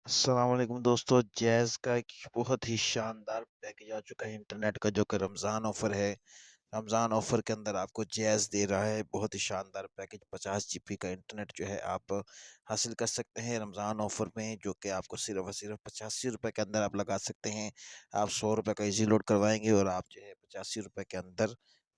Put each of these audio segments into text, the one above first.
अस्सलाम वालेकुम दोस्तों, जैज़ का एक बहुत ही शानदार पैकेज आ चुका है इंटरनेट का, जो कि रमज़ान ऑफ़र है। रमज़ान ऑफ़र के अंदर आपको जैज़ दे रहा है बहुत ही शानदार पैकेज। 50 जीबी का इंटरनेट जो है आप हासिल कर सकते हैं रमज़ान ऑफ़र में, जो कि आपको सिर्फ़ और सिर्फ़ ₹85 के अंदर आप लगा सकते हैं। आप ₹100 का ईज़ी लोड करवाएँगे और आप जो है ₹85 के अंदर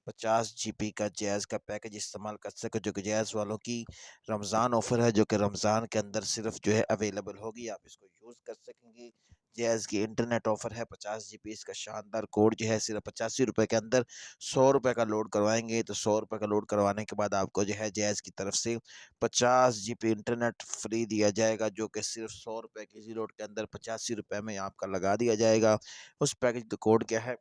50 जीबी का जैज़ का पैकेज इस्तेमाल कर सकें, जो कि जैज़ वालों की रमज़ान ऑफ़र है, जो कि रमज़ान के अंदर सिर्फ़ जो है अवेलेबल होगी। आप इसको यूज़ कर सकेंगे। जैज़ की इंटरनेट ऑफ़र है 50 जीबी, इसका शानदार कोड जो है सिर्फ़ ₹85 के अंदर ₹100 का लोड करवाएँगे, तो ₹100 का लोड करवाने के बाद आपको जो है जैज़ की तरफ से 50 जीबी इंटरनेट फ्री दिया जाएगा, जो कि सिर्फ़ ₹100 के इज़ी लोड के अंदर ₹85 में आपका लगा दिया जाएगा। उस पैकेज का कोड क्या है?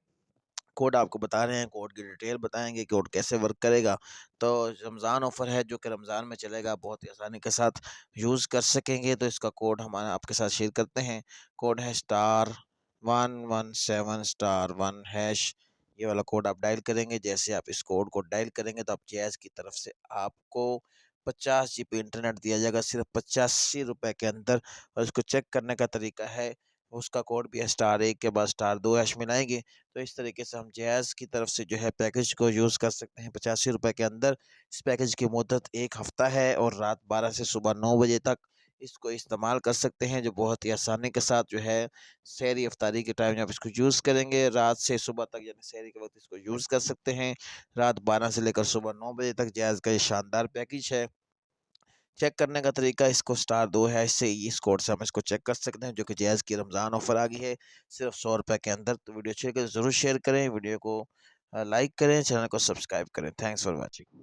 कोड आपको बता रहे हैं, कोड की डिटेल बताएँगे, कोड कैसे वर्क करेगा। तो रमज़ान ऑफ़र है, जो कि रमज़ान में चलेगा, बहुत ही आसानी के साथ यूज़ कर सकेंगे। तो इसका कोड हम आपके साथ शेयर करते हैं। कोड है *117*1#। ये वाला कोड आप डायल करेंगे। जैसे आप इस कोड को डायल करेंगे, तो आप जैज़ की तरफ से आपको 50 जीबी इंटरनेट दिया जाएगा सिर्फ़ ₹85 के अंदर। और इसको चेक करने का तरीका है, उसका कोड भी है *1 के बाद *2# मिलाएँगे। तो इस तरीके से हम जैज़ की तरफ से जो है पैकेज को यूज़ कर सकते हैं ₹85 के अंदर। इस पैकेज की मुद्दत 1 हफ़्ता है और रात 12 से सुबह 9 बजे तक इसको इस्तेमाल कर सकते हैं, जो बहुत ही आसानी के साथ जो है सहरी इफ्तारी के टाइम आप इसको यूज़ करेंगे, रात से सुबह तक यानी सहरी के वक़्त इसको यूज़ कर सकते हैं। रात 12 से लेकर सुबह 9 बजे तक जैज़ का ये शानदार पैकेज है। चेक करने का तरीका, इसको *2# से इस कोड से हम इसको चेक कर सकते हैं, जो कि जैज़ की रमज़ान ऑफ़र आ गई है सिर्फ़ ₹100 के अंदर। तो वीडियो अच्छी लगे तो ज़रूर शेयर करें, वीडियो को लाइक करें, चैनल को सब्सक्राइब करें। Thanks for watching.